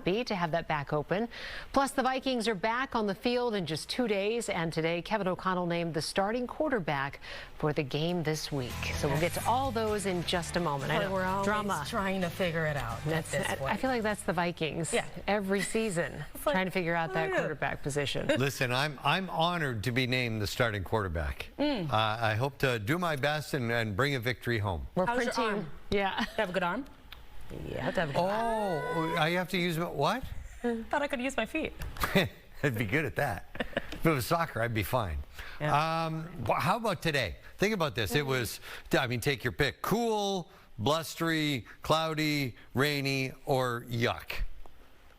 happy to have that back open. Plus, the Vikings are back on the field in just 2 days, and today Kevin O'Connell named the starting quarterback for the game this week. So we'll get to all those in just a moment. I know we're always drama. Trying to figure it out. I feel like that's the Vikings. Yeah. Every season, like, trying to figure out that quarterback position. Listen, I'm honored to be named the starting quarterback. I hope to do my best and bring a victory home. We're How's your printing. arm? Yeah. You have a good arm? Yeah, I have to have a good arm. Oh, I have to use what? Thought I could use my feet. I'd be good at that. If it was soccer, I'd be fine. Yeah. How about today? Think about this. It was, I mean, take your pick. Cool, blustery, cloudy, rainy, or yuck.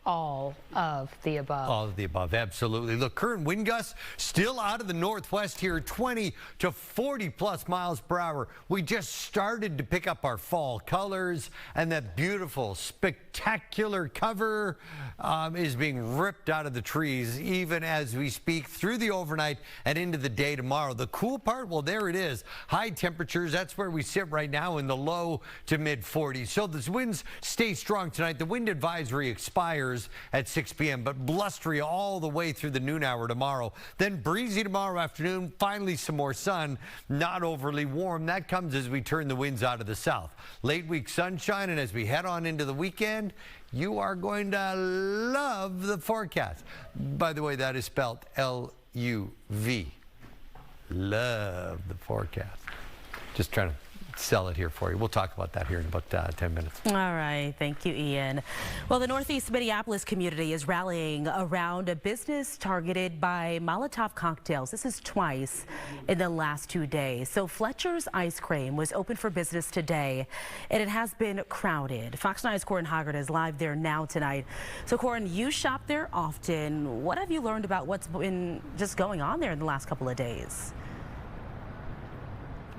All of the above. All of the above, absolutely. Look, current wind gusts still out of the northwest here, 20 to 40 plus miles per hour. We just started to pick up our fall colors, and that beautiful, spectacular cover is being ripped out of the trees even as we speak through the overnight and into the day tomorrow. The cool part, well, there it is. High temperatures, that's where we sit right now in the low to mid 40s. So the winds stay strong tonight. The wind advisory expires at 6 p.m., but blustery all the way through the noon hour tomorrow. Then breezy tomorrow afternoon, finally some more sun, not overly warm. That comes as we turn the winds out of the south. Late week sunshine, and as we head on into the weekend, you are going to love the forecast. By the way, that is spelled L-U-V. Love the forecast. Just trying to sell it here for you. We'll talk about that here in about 10 minutes. All right. Thank you, Ian. Well, the Northeast Minneapolis community is rallying around a business targeted by Molotov cocktails. This is twice in the last 2 days. So Fletcher's Ice Cream was open for business today, and it has been crowded. Fox 9's Corin Hoggart is live there now tonight. So, Corin, you shop there often. What have you learned about what's been just going on there in the last couple of days?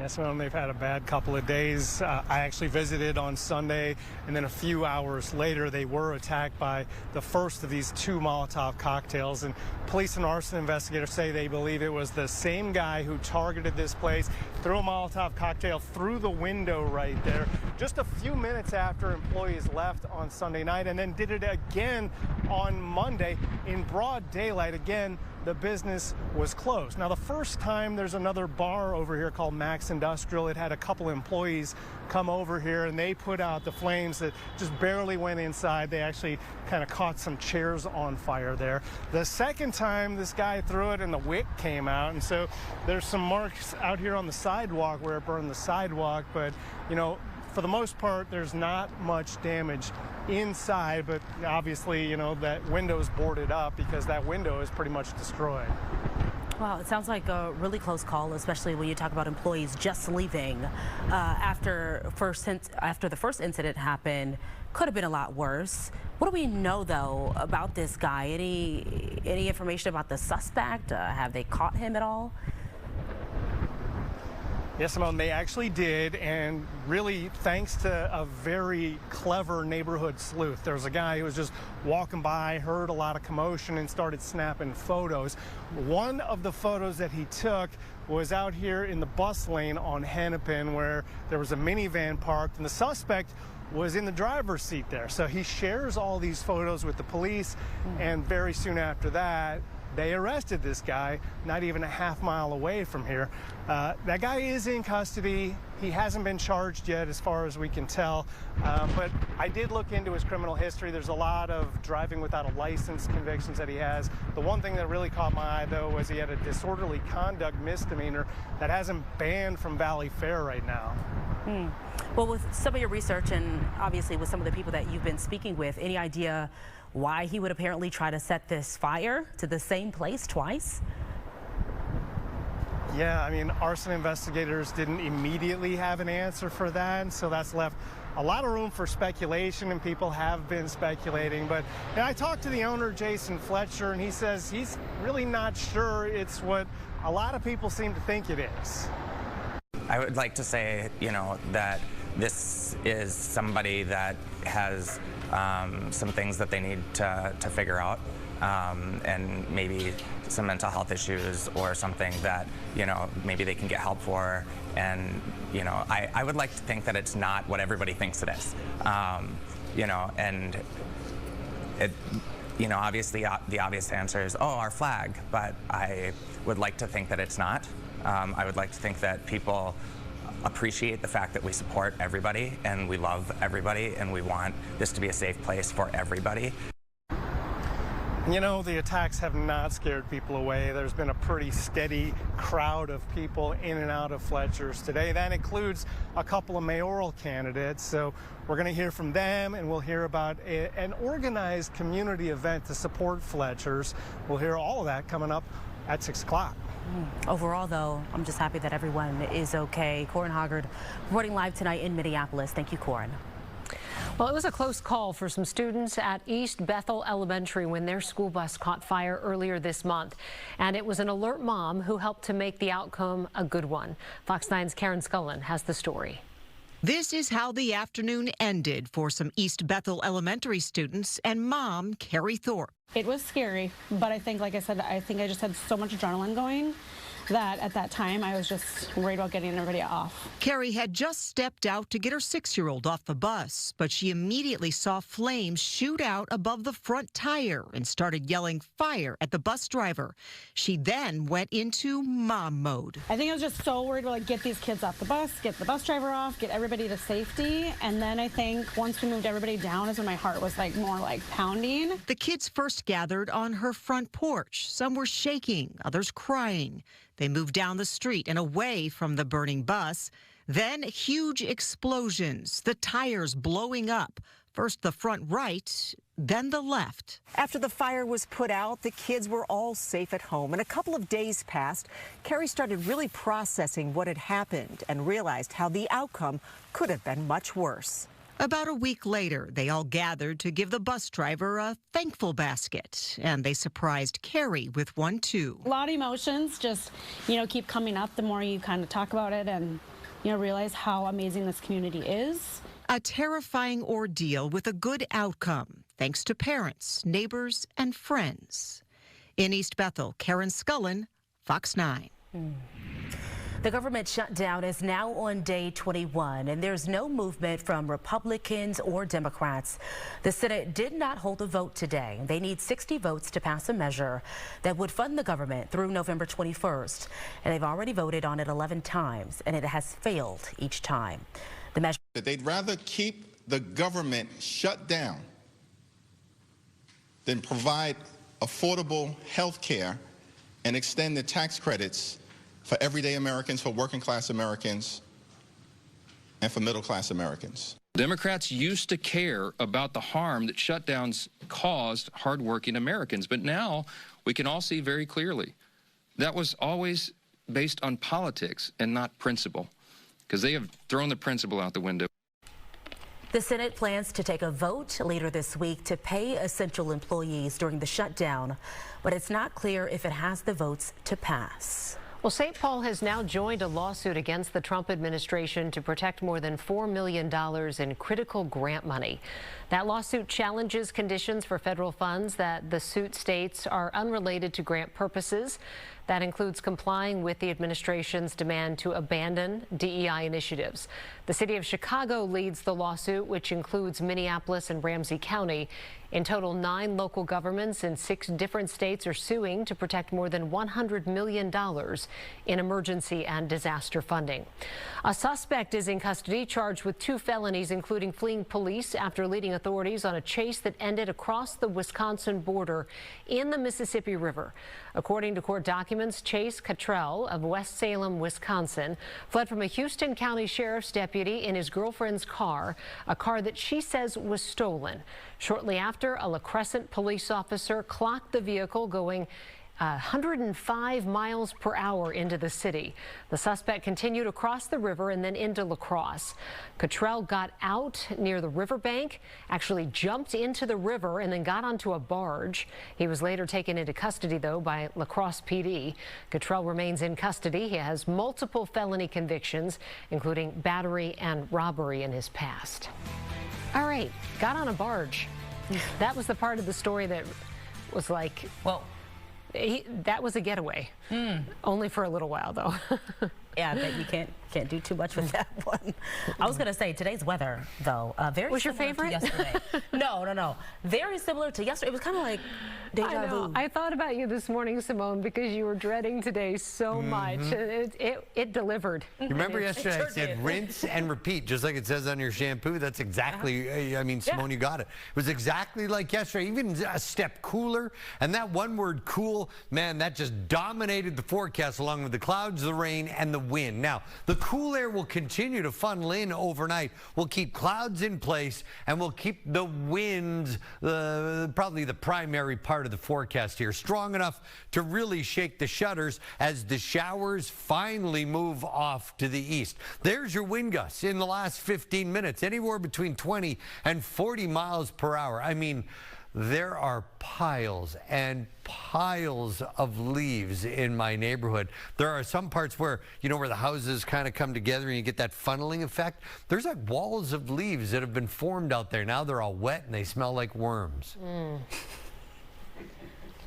Yes, well, they've had a bad couple of days. I actually visited on Sunday, and then a few hours later, they were attacked by the first of these 2 Molotov cocktails. And police and arson investigators say they believe it was the same guy who targeted this place, threw a Molotov cocktail through the window right there, just a few minutes after employees left on Sunday night, and then did it again on Monday in broad daylight. Again, the business was closed. Now, the first time, there's another bar over here called Max Industrial. It had a couple employees come over here, and they put out the flames that just barely went inside. They actually kind of caught some chairs on fire there. The second time, this guy threw it and the wick came out, and so there's some marks out here on the sidewalk where it burned the sidewalk, but you know, for the most part, there's not much damage inside, but obviously, you know, that window's boarded up because that window is pretty much destroyed. Well, it sounds like a really close call, especially when you talk about employees just leaving after the first incident happened. Could have been a lot worse. What do we know, though, about this guy? Any information about the suspect? Have they caught him at all? Yes, Simone, they actually did, and really thanks to a very clever neighborhood sleuth. There was a guy who was just walking by, heard a lot of commotion, and started snapping photos. One of the photos that he took was out here in the bus lane on Hennepin, where there was a minivan parked, and the suspect was in the driver's seat there. So he shares all these photos with the police, and very soon after that, they arrested this guy, not even a half-mile away from here. That guy is in custody. He hasn't been charged yet, as far as we can tell. But I did look into his criminal history. There's a lot of driving without a license convictions that he has. The one thing that really caught my eye, though, was he had a disorderly conduct misdemeanor that has him banned from Valley Fair right now. Well, with some of your research and obviously with some of the people that you've been speaking with, any idea why he would apparently try to set this fire to the same place twice? Yeah, I mean, arson investigators didn't immediately have an answer for that, and so that's left a lot of room for speculation, and people have been speculating. But I talked to the owner, Jason Fletcher, and he says he's really not sure it's what a lot of people seem to think it is. I would like to say, you know, that this is somebody that has some things that they need to figure out, and maybe some mental health issues or something that, you know, maybe they can get help for. And, you know, I would like to think that it's not what everybody thinks it is, you know, and you know, obviously the obvious answer is, oh, our flag, but I would like to think that it's not. I would like to think that people appreciate the fact that we support everybody and we love everybody and we want this to be a safe place for everybody. You know, the attacks have not scared people away. There's been a pretty steady crowd of people in and out of Fletcher's today. That includes a couple of mayoral candidates. So we're going to hear from them, and we'll hear about an organized community event to support Fletcher's. We'll hear all of that coming up at 6 o'clock. Overall, though, I'm just happy that everyone is okay. Corin Hoggard reporting live tonight in Minneapolis. Thank you, Corin. Well, it was a close call for some students at East Bethel Elementary when their school bus caught fire earlier this month. And it was an alert mom who helped to make the outcome a good one. Fox 9's Karen Scullin has the story. This is how the afternoon ended for some East Bethel Elementary students and mom, Carrie Thorpe. It was scary, but I think, like I said, I just had so much adrenaline going that at that time I was just worried about getting everybody off. Carrie had just stepped out to get her 6-year-old off the bus, but she immediately saw flames shoot out above the front tire and started yelling fire at the bus driver. She then went into mom mode. I think I was just so worried to get these kids off the bus, get the bus driver off, get everybody to safety. And then I think once we moved everybody down is when my heart was more pounding. The kids first gathered on her front porch. Some were shaking, others crying. They moved down the street and away from the burning bus. Then huge explosions, the tires blowing up. First the front right, then the left. After the fire was put out, the kids were all safe at home. And a couple of days passed, Carrie started really processing what had happened and realized how the outcome could have been much worse. About a week later, they all gathered to give the bus driver a thankful basket, and they surprised Carrie with one too. A lot of emotions just, keep coming up the more you kind of talk about it and, realize how amazing this community is. A terrifying ordeal with a good outcome, thanks to parents, neighbors, and friends. In East Bethel, Karen Scullin, Fox 9. The government shutdown is now on day 21, and there's no movement from Republicans or Democrats. The Senate did not hold a vote today. They need 60 votes to pass a measure that would fund the government through November 21st. And they've already voted on it 11 times, and it has failed each time. The measure. They'd rather keep the government shut down than provide affordable health care and extend the tax credits for everyday Americans, for working class Americans, and for middle class Americans. Democrats used to care about the harm that shutdowns caused hardworking Americans, but now we can all see very clearly that was always based on politics and not principle, because they have thrown the principle out the window. The Senate plans to take a vote later this week to pay essential employees during the shutdown, but it's not clear if it has the votes to pass. Well, St. Paul has now joined a lawsuit against the Trump administration to protect more than $4 million in critical grant money. That lawsuit challenges conditions for federal funds that the suit states are unrelated to grant purposes. That includes complying with the administration's demand to abandon DEI initiatives. The city of Chicago leads the lawsuit, which includes Minneapolis and Ramsey County. In total, 9 local governments in 6 different states are suing to protect more than $100 million in emergency and disaster funding. A suspect is in custody, charged with 2 felonies, including fleeing police after leading authorities on a chase that ended across the Wisconsin border in the Mississippi River. According to court documents, Chase Cottrell of West Salem, Wisconsin, fled from a Houston County Sheriff's deputy in his girlfriend's car, a car that she says was stolen. Shortly after, a La Crescent police officer clocked the vehicle going 105 miles per hour into the city. The suspect continued across the river and then into La Crosse. Cottrell got out near the riverbank, actually jumped into the river and then got onto a barge. He was later taken into custody, though, by La Crosse PD. Cottrell remains in custody. He has multiple felony convictions, including battery and robbery in his past. All right, got on a barge. That was the part of the story that was like, well, that was a getaway. Only for a little while, though. Yeah, but you can't Can't do too much with that one. I was going to say today's weather, though, very was your similar to favorite? yesterday. No. Very similar to yesterday. It was kind of like deja vu. I thought about you this morning, Simone, because you were dreading today so much. It delivered. You remember yesterday sure I said did. rinse and repeat, just like it says on your shampoo. That's exactly, I mean, Simone, you got it. It was exactly like yesterday, even a step cooler. And that one word cool, man, that just dominated the forecast along with the clouds, the rain, and the wind. Now, the cool air will continue to funnel in overnight. We'll keep clouds in place, and we'll keep the winds, probably the primary part of the forecast here, strong enough to really shake the shutters as the showers finally move off to the east. There's your wind gusts in the last 15 minutes, anywhere between 20 and 40 miles per hour. I mean, there are piles and piles of leaves in my neighborhood. There are some parts where, you know, where the houses kind of come together and you get that funneling effect. There's like walls of leaves that have been formed out there. Now they're all wet and they smell like worms.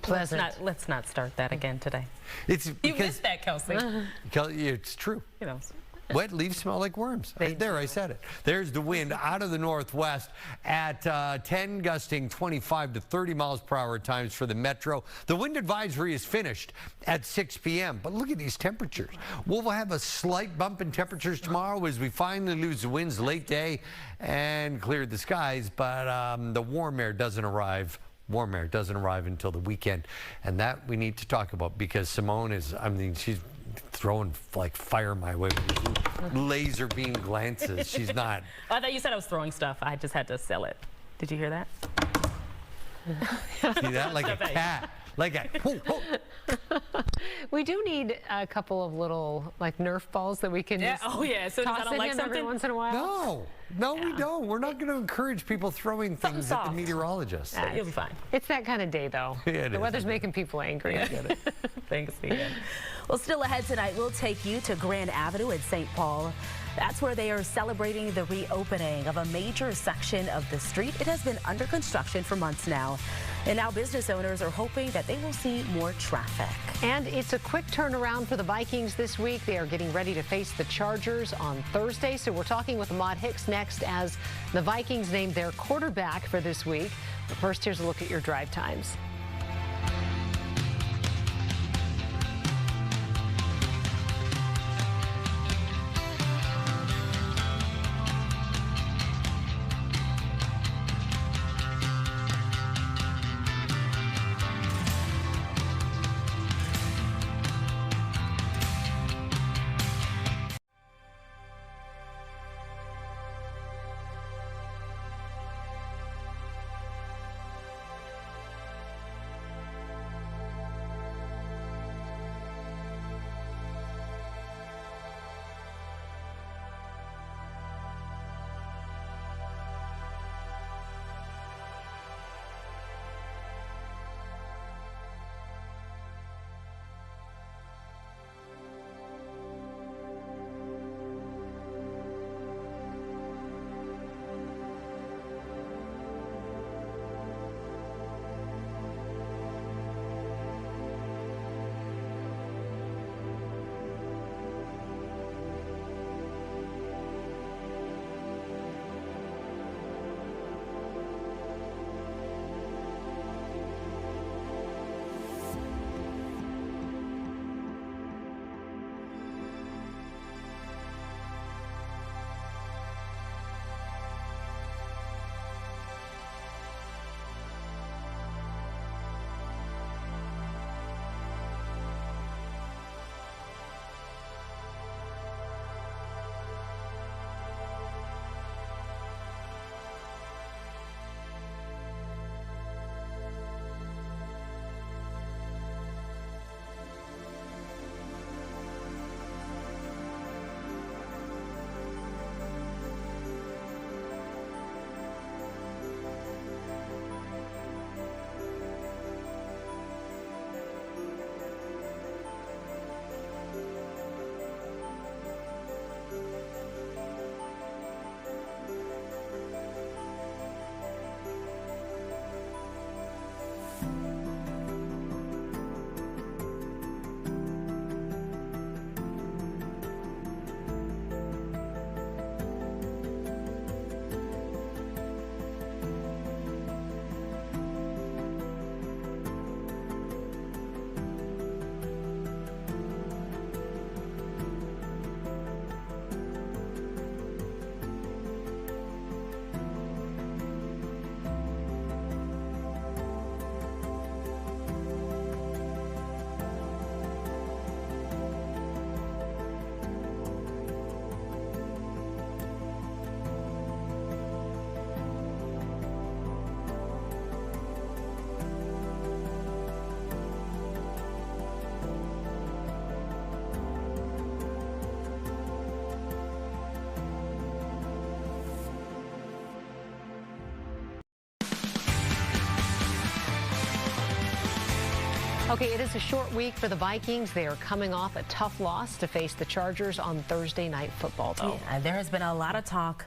Pleasant. Let's not start that again today. It's You because missed that, Kelsey. it's true. You know. Wet leaves smell like worms. I said it. There's the wind out of the northwest at 10, gusting 25 to 30 miles per hour at times for the metro. The wind advisory is finished at 6 p.m. But look at these temperatures. We'll have a slight bump in temperatures tomorrow as we finally lose the winds late day and clear the skies. But the warm air doesn't arrive. Warm air doesn't arrive until the weekend. And that we need to talk about because Simone is, I mean, she's throwing like fire my way with laser beam glances. She's not. I thought you said I was throwing stuff. I just had to sell it. Did you hear that? See that? Like a cat. Like a. We do need a couple of little like Nerf balls that we can just So toss I don't at like him every something. once in a while. No, we don't. We're not going to encourage people throwing things at the soft. meteorologist. You'll be fine. It's that kind of day, though. Yeah, it the is. weather's making people angry. Thanks, Ian. Well, still ahead tonight, we'll take you to Grand Avenue in St. Paul. That's where they are celebrating the reopening of a major section of the street. It has been under construction for months now. And now business owners are hoping that they will see more traffic. And it's a quick turnaround for the Vikings this week. They are getting ready to face the Chargers on Thursday. So we're talking with Ahmad Hicks next as the Vikings named their quarterback for this week. But first, here's a look at your drive times. Okay, it is a short week for the Vikings. They are coming off a tough loss to face the Chargers on Thursday Night Football, though. Yeah, there has been a lot of talk